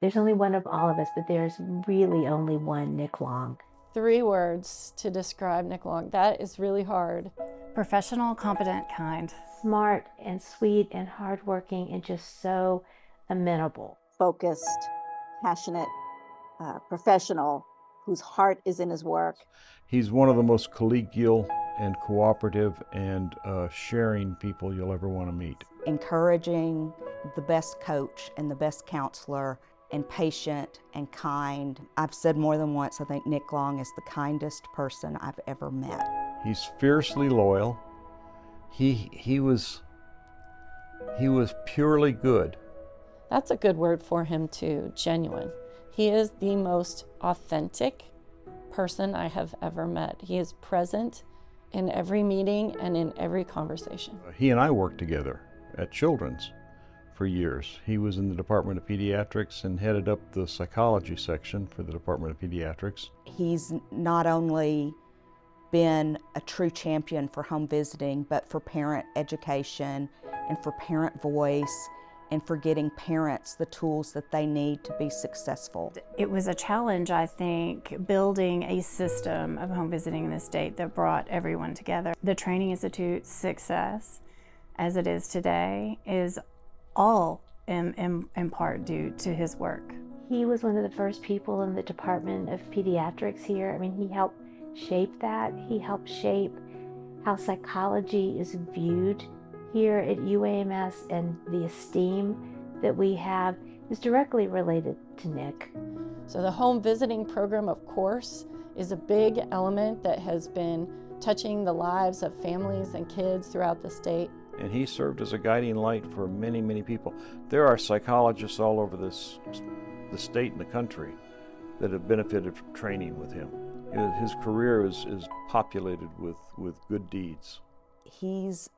There's only one of all of us, but there's really only one Nick Long. 3 words to describe Nick Long. That is really hard. Professional, competent, kind. Smart and sweet and hardworking and just so amenable. Focused, passionate, professional, whose heart is in his work. He's one of the most collegial and cooperative and sharing people you'll ever want to meet. Encouraging, the best coach and the best counselor, and patient and kind. I've said more than once, I think Nick Long is the kindest person I've ever met. He's fiercely loyal. He was purely good. That's a good word for him too, genuine. He is the most authentic person I have ever met. He is present in every meeting and in every conversation. He and I worked together at Children's for years. He was in the Department of Pediatrics and headed up the psychology section for the Department of Pediatrics. He's not only been a true champion for home visiting, but for parent education and for parent voice and for getting parents the tools that they need to be successful. It was a challenge, I think, building a system of home visiting in the state that brought everyone together. The Training Institute's success, as it is today, is all in part due to his work. He was one of the first people in the Department of Pediatrics here. I mean, he helped shape that. He helped shape how psychology is viewed here at UAMS, and the esteem that we have is directly related to Nick. So the home visiting program, of course, is a big element that has been touching the lives of families and kids throughout the state. And he served as a guiding light for many, many people. There are psychologists all over the state and the country that have benefited from training with him. His career is populated with good deeds. He's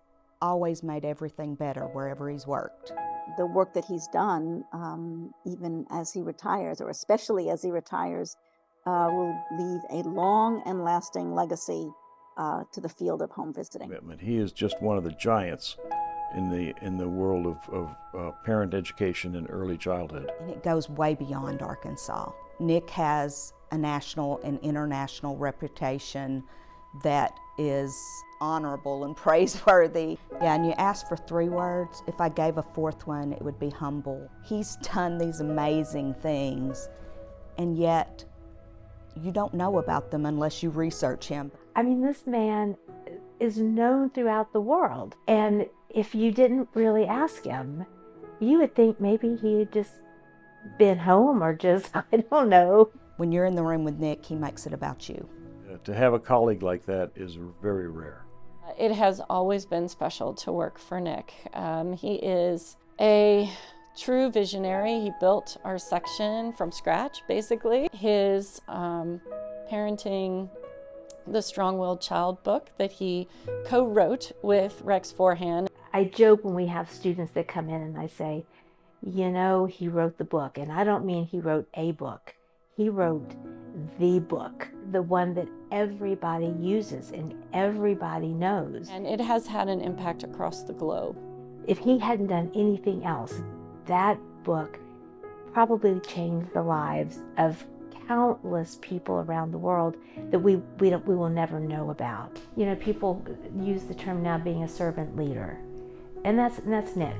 always made everything better wherever he's worked. The work that he's done, even as he retires, or especially as he retires, will leave a long and lasting legacy to the field of home visiting. He is just one of the giants in the world of parent education and early childhood. And it goes way beyond Arkansas. Nick has a national and international reputation that is honorable and praiseworthy. Yeah, and you asked for 3 words. If I gave a 4th one, it would be humble. He's done these amazing things, and yet you don't know about them unless you research him. I mean, this man is known throughout the world, and if you didn't really ask him, you would think maybe he had just been home or just, I don't know. When you're in the room with Nick, he makes it about you. To have a colleague like that is very rare. It has always been special to work for Nick. He is a true visionary. He built our section from scratch, basically. His parenting the Strong-Willed Child book that he co-wrote with Rex Forehand. I joke when we have students that come in and I say, you know, he wrote the book. And I don't mean he wrote a book. He wrote the book, the one that everybody uses and everybody knows. And it has had an impact across the globe. If he hadn't done anything else, that book probably changed the lives of countless people around the world that we will never know about. You know, people use the term now being a servant leader, and that's Nick.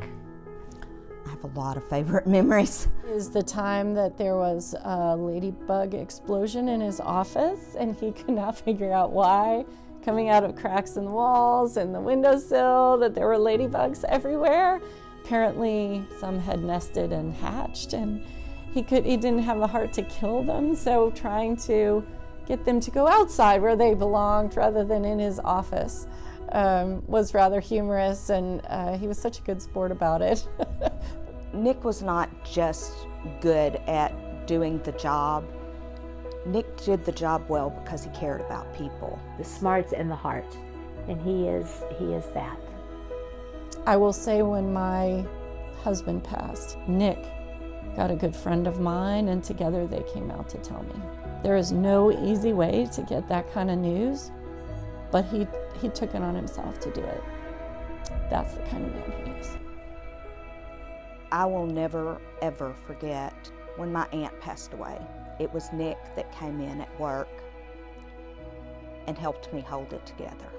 I have a lot of favorite memories. Is the time that there was a ladybug explosion in his office and he could not figure out why, coming out of cracks in the walls and the windowsill, that there were ladybugs everywhere. Apparently some had nested and hatched, and he didn't have the heart to kill them, so trying to get them to go outside where they belonged rather than in his office was rather humorous, and he was such a good sport about it. Nick was not just good at doing the job. Nick did the job well because he cared about people. The smarts and the heart, and he is that. I will say, when my husband passed, Nick got a good friend of mine, and together they came out to tell me. There is no easy way to get that kind of news, but he took it on himself to do it. That's the kind of man he is. I will never, ever forget when my aunt passed away. It was Nick that came in at work and helped me hold it together.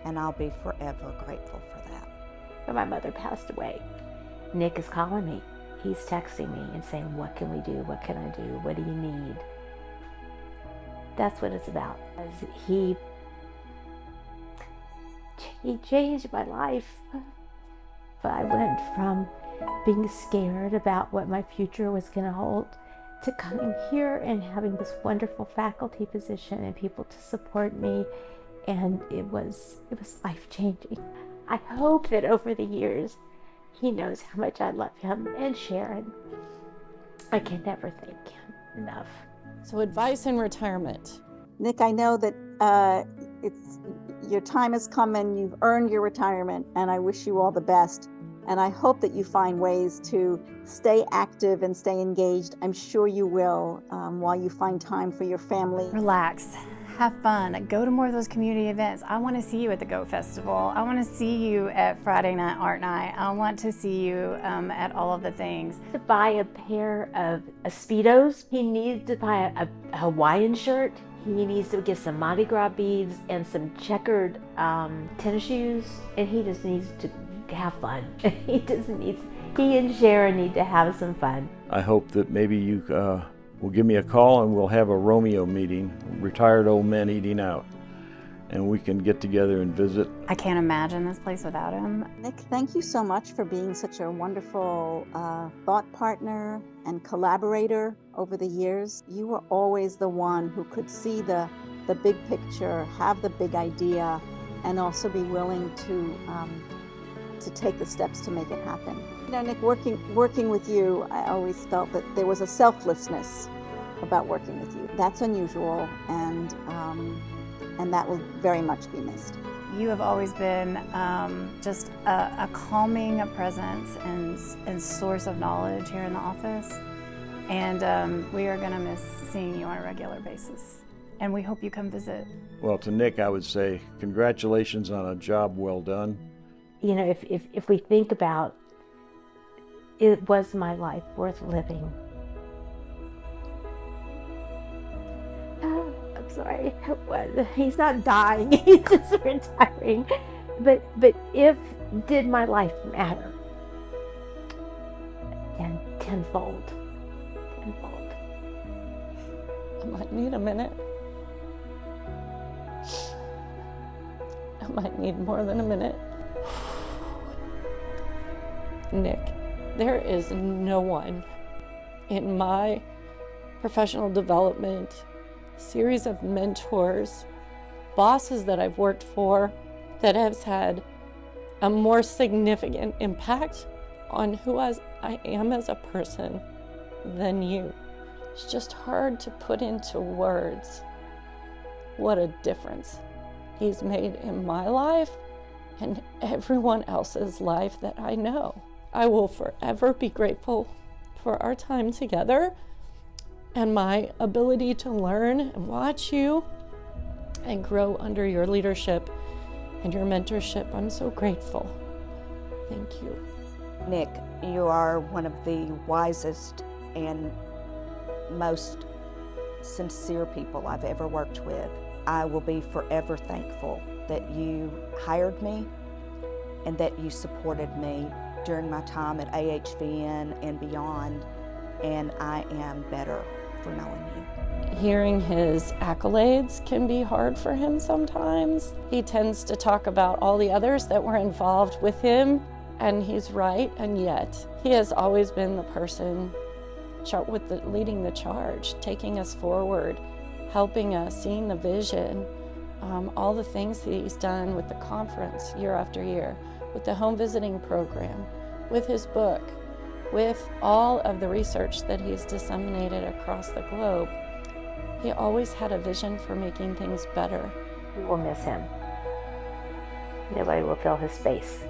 And I'll be forever grateful for that. When my mother passed away, Nick is calling me. He's texting me and saying, what can we do? What can I do? What do you need? That's what it's about. He changed my life. But I went from being scared about what my future was going to hold to coming here and having this wonderful faculty position and people to support me. And it was life-changing. I hope that over the years, he knows how much I love him, and Sharon. I can never thank him enough. So advice in retirement. Nick, I know that your time has come and you've earned your retirement, and I wish you all the best. And I hope that you find ways to stay active and stay engaged. I'm sure you will, while you find time for your family. Relax, have fun, go to more of those community events. I want to see you at the Go Festival. I want to see you at Friday Night Art Night. I want to see you at all of the things. To buy a pair of Speedos, he needs to buy a Hawaiian shirt. He needs to get some Mardi Gras beads and some checkered tennis shoes, and he just needs to have fun. He and Sharon need to have some fun. I hope that maybe you will give me a call and we'll have a Romeo meeting, retired old men eating out, and we can get together and visit. I can't imagine this place without him. Nick, thank you so much for being such a wonderful thought partner and collaborator over the years. You were always the one who could see the big picture, have the big idea, and also be willing to take the steps to make it happen. You know, Nick, working with you, I always felt that there was a selflessness about working with you. That's unusual, and that will very much be missed. You have always been just a calming presence and source of knowledge here in the office, and we are going to miss seeing you on a regular basis. And we hope you come visit. Well, to Nick, I would say congratulations on a job well done. You know, if we think about it, was my life worth living? I'm sorry. He's not dying. He's just retiring. But did my life matter? And tenfold. I might need a minute. I might need more than a minute. Nick, there is no one in my professional development, series of mentors, bosses that I've worked for, that has had a more significant impact on who I am as a person than you. It's just hard to put into words what a difference he's made in my life and everyone else's life that I know. I will forever be grateful for our time together and my ability to learn and watch you and grow under your leadership and your mentorship. I'm so grateful. Thank you. Nick, you are one of the wisest and most sincere people I've ever worked with. I will be forever thankful that you hired me and that you supported me during my time at AHVN and beyond, and I am better for knowing you. Hearing his accolades can be hard for him sometimes. He tends to talk about all the others that were involved with him, and he's right, and yet he has always been the person leading the charge, taking us forward, helping us, seeing the vision, all the things that he's done with the conference year after year, with the home visiting program, with his book, with all of the research that he's disseminated across the globe. He always had a vision for making things better. We will miss him. Nobody will fill his space.